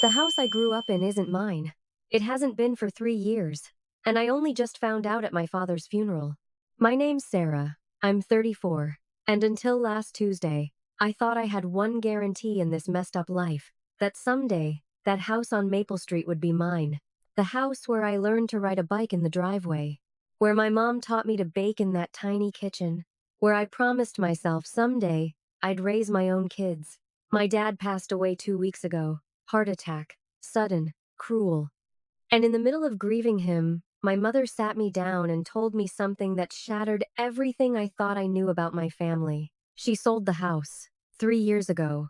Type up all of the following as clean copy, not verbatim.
The house I grew up in isn't mine. It hasn't been for 3 years, and I only just found out at my father's funeral. My name's Sarah. I'm 34, and until last Tuesday, I thought I had one guarantee in this messed up life, that someday, that house on Maple Street would be mine. The house where I learned to ride a bike in the driveway, where my mom taught me to bake in that tiny kitchen, where I promised myself someday I'd raise my own kids. My dad passed away 2 weeks ago. Heart attack. Sudden. Cruel. And in the middle of grieving him, my mother sat me down and told me something that shattered everything I thought I knew about my family. She sold the house 3 years ago.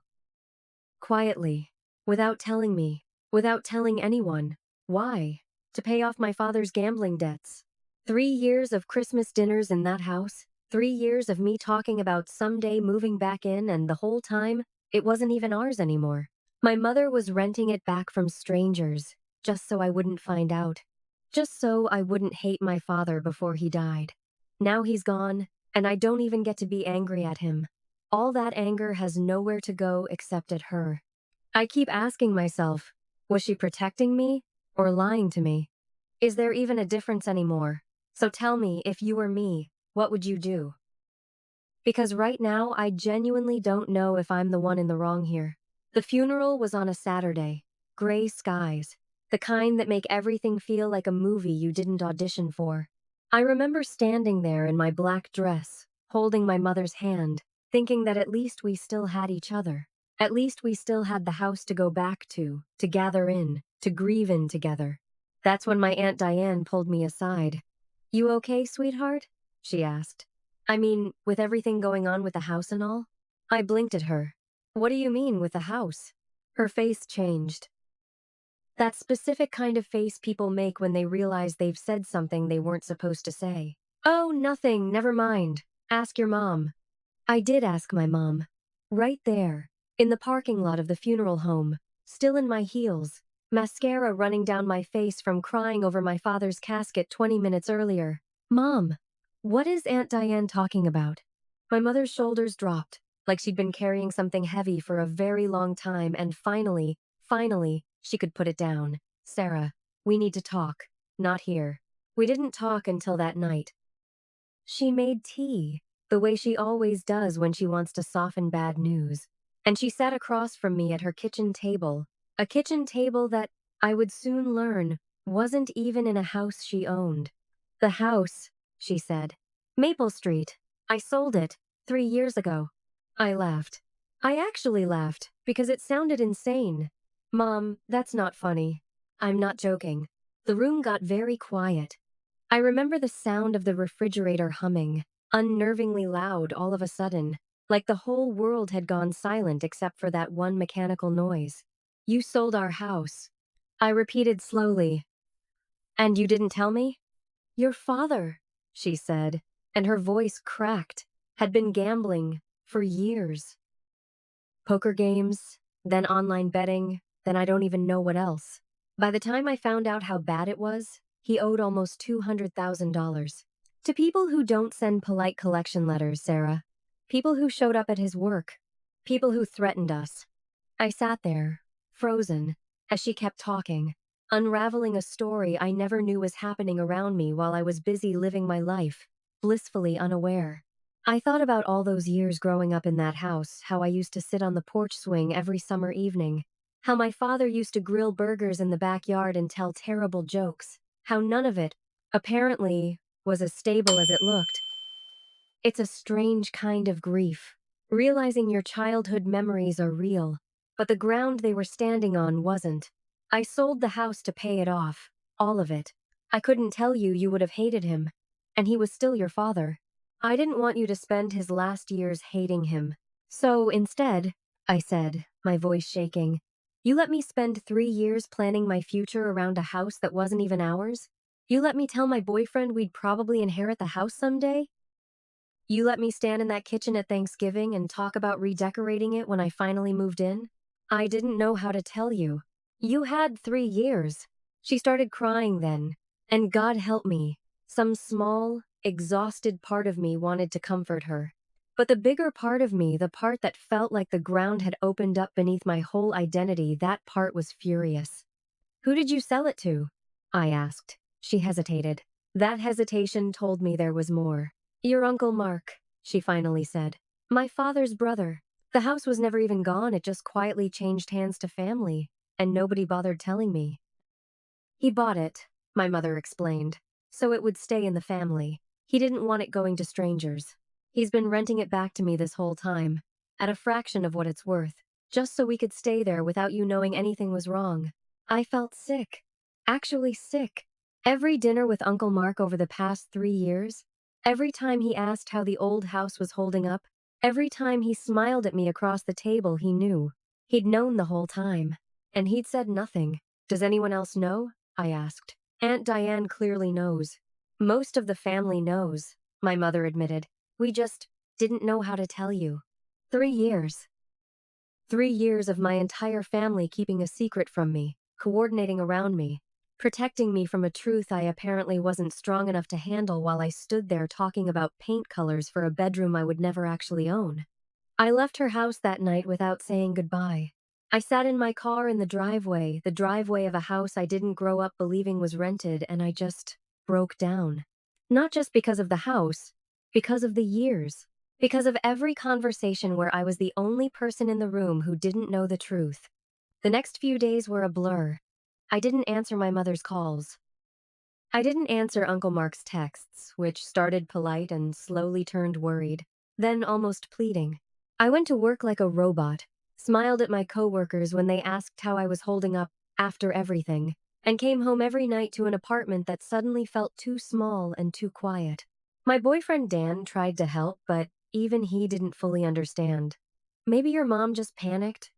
Quietly. Without telling me. Without telling anyone. Why? To pay off my father's gambling debts. 3 years of Christmas dinners in that house. 3 years of me talking about someday moving back in, and the whole time, it wasn't even ours anymore. My mother was renting it back from strangers, just so I wouldn't find out. Just so I wouldn't hate my father before he died. Now he's gone, and I don't even get to be angry at him. All that anger has nowhere to go except at her. I keep asking myself, was she protecting me or lying to me? Is there even a difference anymore? So tell me, if you were me, what would you do? Because right now, I genuinely don't know if I'm the one in the wrong here. The funeral was on a Saturday. Gray skies. The kind that make everything feel like a movie you didn't audition for. I remember standing there in my black dress, holding my mother's hand, thinking that at least we still had each other. At least we still had the house to go back to gather in, to grieve in together. That's when my Aunt Diane pulled me aside. "You okay, sweetheart?" she asked. "I mean, with everything going on with the house and all?" I blinked at her. "What do you mean with the house?" Her face changed. That specific kind of face people make when they realize they've said something they weren't supposed to say. "Oh, nothing, never mind. Ask your mom." I did ask my mom. Right there, in the parking lot of the funeral home, still in my heels, mascara running down my face from crying over my father's casket 20 minutes earlier. "Mom, what is Aunt Diane talking about?" My mother's shoulders dropped, like she'd been carrying something heavy for a very long time, and finally, she could put it down. "Sarah, we need to talk. Not here." We didn't talk until that night. She made tea, the way she always does when she wants to soften bad news. And she sat across from me at her kitchen table, a kitchen table that, I would soon learn, wasn't even in a house she owned. "The house," she said. "Maple Street. I sold it 3 years ago." I laughed. I actually laughed, because it sounded insane. "Mom, that's not funny. I'm not joking." The room got very quiet. I remember the sound of the refrigerator humming, unnervingly loud all of a sudden, like the whole world had gone silent except for that one mechanical noise. "You sold our house," I repeated slowly. "And you didn't tell me?" "Your father," she said, and her voice cracked, "had been gambling for years. Poker games, then online betting, then I don't even know what else. By the time I found out how bad it was, he owed almost $200,000. To people who don't send polite collection letters, Sarah. People who showed up at his work. People who threatened us." I sat there, frozen, as she kept talking, unraveling a story I never knew was happening around me while I was busy living my life, blissfully unaware. I thought about all those years growing up in that house, how I used to sit on the porch swing every summer evening, how my father used to grill burgers in the backyard and tell terrible jokes, how none of it, apparently, was as stable as it looked. It's a strange kind of grief, realizing your childhood memories are real, but the ground they were standing on wasn't. I sold the house to pay it off, all of it. I couldn't tell you, you would have hated him, and he was still your father. I didn't want you to spend his last years hating him. So instead, I said, my voice shaking, you let me spend 3 years planning my future around a house that wasn't even ours? You let me tell my boyfriend we'd probably inherit the house someday? You let me stand in that kitchen at Thanksgiving and talk about redecorating it when I finally moved in? I didn't know how to tell you. You had 3 years. She started crying then, and God help me, some small, exhausted part of me wanted to comfort her. But the bigger part of me, the part that felt like the ground had opened up beneath my whole identity, that part was furious. "Who did you sell it to?" I asked. She hesitated. That hesitation told me there was more. "Your Uncle Mark," she finally said. "My father's brother. The house was never even gone, it just quietly changed hands to family, and nobody bothered telling me." "He bought it," my mother explained, "so it would stay in the family. He didn't want it going to strangers. He's been renting it back to me this whole time, at a fraction of what it's worth, just so we could stay there without you knowing anything was wrong." I felt sick. Actually sick. Every dinner with Uncle Mark over the past 3 years, every time he asked how the old house was holding up, every time he smiled at me across the table, he knew. He'd known the whole time. And he'd said nothing. "Does anyone else know?" I asked. "Aunt Diane clearly knows. Most of the family knows," my mother admitted. "We just didn't know how to tell you." 3 years. 3 years of my entire family keeping a secret from me, coordinating around me, protecting me from a truth I apparently wasn't strong enough to handle while I stood there talking about paint colors for a bedroom I would never actually own. I left her house that night without saying goodbye. I sat in my car in the driveway of a house I didn't grow up believing was rented, and I just broke down. Not just because of the house, because of the years. Because of every conversation where I was the only person in the room who didn't know the truth. The next few days were a blur. I didn't answer my mother's calls. I didn't answer Uncle Mark's texts, which started polite and slowly turned worried, then almost pleading. I went to work like a robot, smiled at my coworkers when they asked how I was holding up after everything, and came home every night to an apartment that suddenly felt too small and too quiet. My boyfriend Dan tried to help, but even he didn't fully understand. "Maybe your mom just panicked,"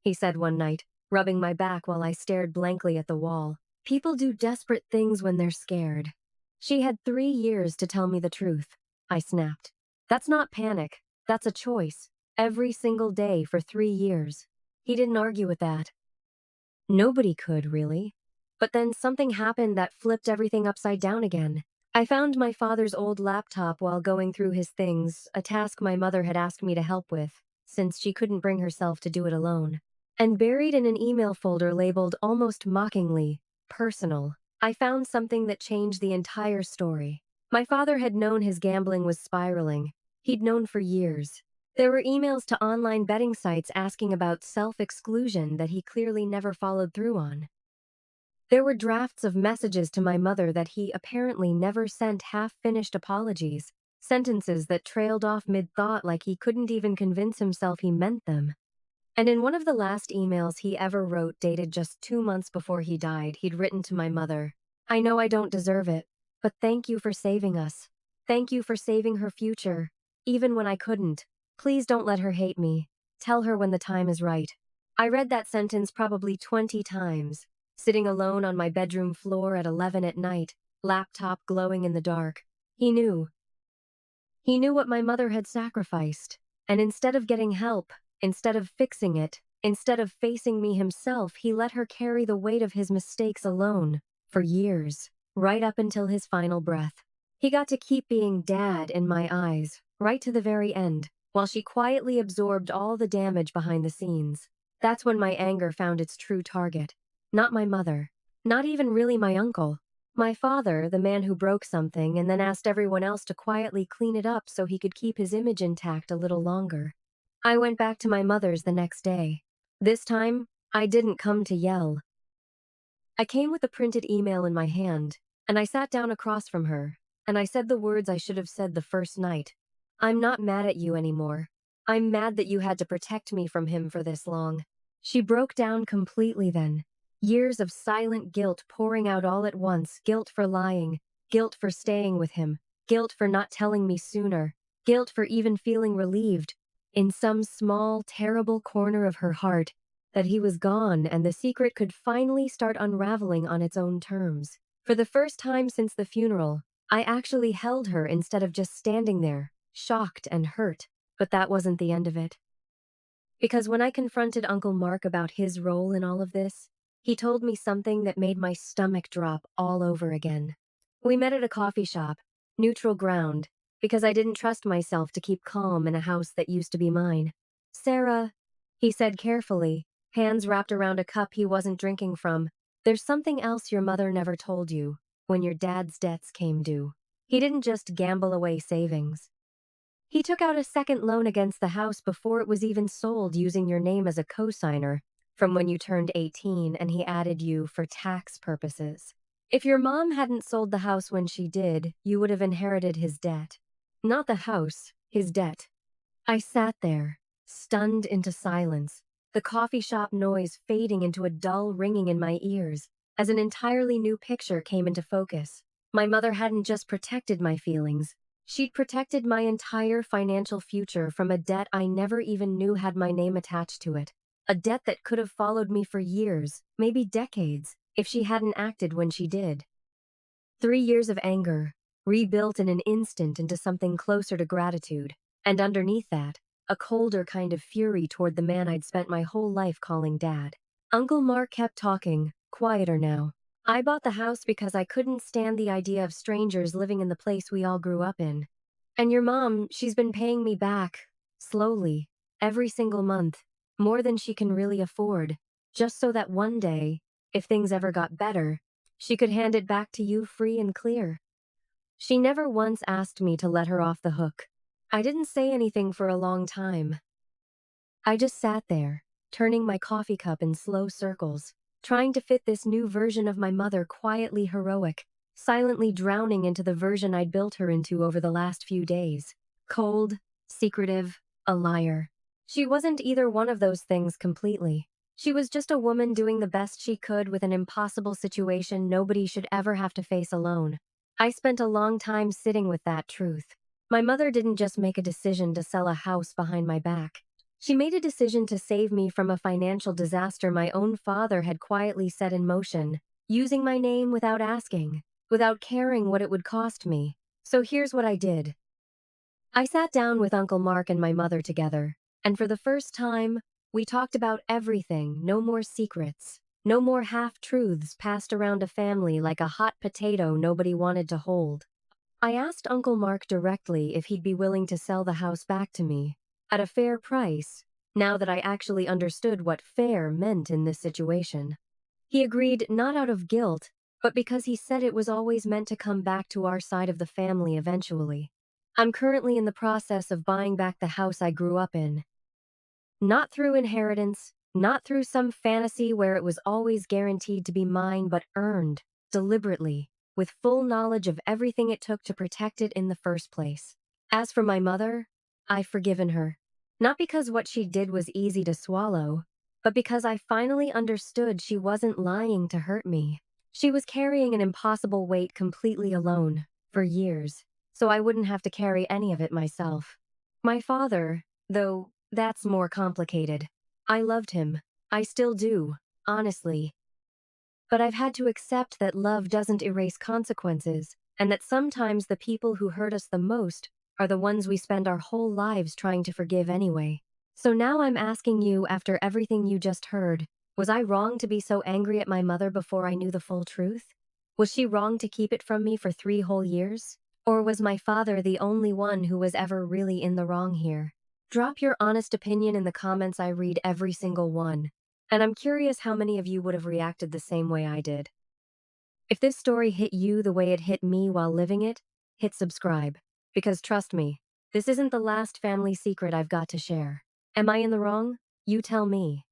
he said one night, rubbing my back while I stared blankly at the wall. "People do desperate things when they're scared." "She had 3 years to tell me the truth," I snapped. "That's not panic. That's a choice. Every single day for 3 years. He didn't argue with that. Nobody could, really. But then something happened that flipped everything upside down again. I found my father's old laptop while going through his things, a task my mother had asked me to help with, since she couldn't bring herself to do it alone. And buried in an email folder labeled almost mockingly, "personal," I found something that changed the entire story. My father had known his gambling was spiraling. He'd known for years. There were emails to online betting sites asking about self-exclusion that he clearly never followed through on. There were drafts of messages to my mother that he apparently never sent, half-finished apologies, sentences that trailed off mid-thought like he couldn't even convince himself he meant them. And in one of the last emails he ever wrote, dated just 2 months before he died, he'd written to my mother, "I know I don't deserve it, but thank you for saving us. Thank you for saving her future, even when I couldn't. Please don't let her hate me. Tell her when the time is right." I read that sentence probably 20 times, sitting alone on my bedroom floor at 11 at night, laptop glowing in the dark. He knew. He knew what my mother had sacrificed, and instead of getting help, instead of fixing it, instead of facing me himself, he let her carry the weight of his mistakes alone, for years, right up until his final breath. He got to keep being dad in my eyes, right to the very end, while she quietly absorbed all the damage behind the scenes. That's when my anger found its true target. Not my mother. Not even really my uncle. My father, the man who broke something and then asked everyone else to quietly clean it up so he could keep his image intact a little longer. I went back to my mother's the next day. This time, I didn't come to yell. I came with a printed email in my hand, and I sat down across from her, and I said the words I should have said the first night. "I'm not mad at you anymore. I'm mad that you had to protect me from him for this long." She broke down completely then. Years of silent guilt pouring out all at once, guilt for lying, guilt for staying with him, guilt for not telling me sooner, guilt for even feeling relieved, in some small, terrible corner of her heart, that he was gone and the secret could finally start unraveling on its own terms. For the first time since the funeral, I actually held her instead of just standing there, shocked and hurt. But that wasn't the end of it. Because when I confronted Uncle Mark about his role in all of this, he told me something that made my stomach drop all over again. We met at a coffee shop, neutral ground, because I didn't trust myself to keep calm in a house that used to be mine. Sarah, he said carefully, hands wrapped around a cup he wasn't drinking from, there's something else your mother never told you when your dad's debts came due. He didn't just gamble away savings. He took out a second loan against the house before it was even sold using your name as a cosigner from when you turned 18, and he added you for tax purposes. If your mom hadn't sold the house when she did, you would have inherited his debt. Not the house, his debt. I sat there, stunned into silence, the coffee shop noise fading into a dull ringing in my ears as an entirely new picture came into focus. My mother hadn't just protected my feelings, she'd protected my entire financial future from a debt I never even knew had my name attached to it. A debt that could have followed me for years, maybe decades, if she hadn't acted when she did. 3 years of anger, rebuilt in an instant into something closer to gratitude, and underneath that, a colder kind of fury toward the man I'd spent my whole life calling Dad. Uncle Mark kept talking, quieter now. I bought the house because I couldn't stand the idea of strangers living in the place we all grew up in. And your mom, she's been paying me back, slowly, every single month, more than she can really afford, just so that one day, if things ever got better, she could hand it back to you free and clear. She never once asked me to let her off the hook. I didn't say anything for a long time. I just sat there, turning my coffee cup in slow circles, trying to fit this new version of my mother quietly heroic, silently drowning into the version I'd built her into over the last few days. Cold, secretive, a liar. She wasn't either one of those things completely. She was just a woman doing the best she could with an impossible situation nobody should ever have to face alone. I spent a long time sitting with that truth. My mother didn't just make a decision to sell a house behind my back. She made a decision to save me from a financial disaster my own father had quietly set in motion, using my name without asking, without caring what it would cost me. So here's what I did. I sat down with Uncle Mark and my mother together, and for the first time, we talked about everything, no more secrets, no more half-truths passed around a family like a hot potato nobody wanted to hold. I asked Uncle Mark directly if he'd be willing to sell the house back to me, at a fair price, now that I actually understood what fair meant in this situation. He agreed not out of guilt, but because he said it was always meant to come back to our side of the family eventually. I'm currently in the process of buying back the house I grew up in. Not through inheritance, not through some fantasy where it was always guaranteed to be mine, but earned, deliberately, with full knowledge of everything it took to protect it in the first place. As for my mother, I've forgiven her. Not because what she did was easy to swallow, but because I finally understood she wasn't lying to hurt me. She was carrying an impossible weight completely alone, for years, so I wouldn't have to carry any of it myself. My father, though, that's more complicated. I loved him. I still do, honestly. But I've had to accept that love doesn't erase consequences, and that sometimes the people who hurt us the most are the ones we spend our whole lives trying to forgive anyway. So now I'm asking you, after everything you just heard, was I wrong to be so angry at my mother before I knew the full truth? Was she wrong to keep it from me for 3 whole years? Or was my father the only one who was ever really in the wrong here? Drop your honest opinion in the comments. I read every single one. And I'm curious how many of you would have reacted the same way I did. If this story hit you the way it hit me while living it, hit subscribe. Because trust me, this isn't the last family secret I've got to share. Am I in the wrong? You tell me.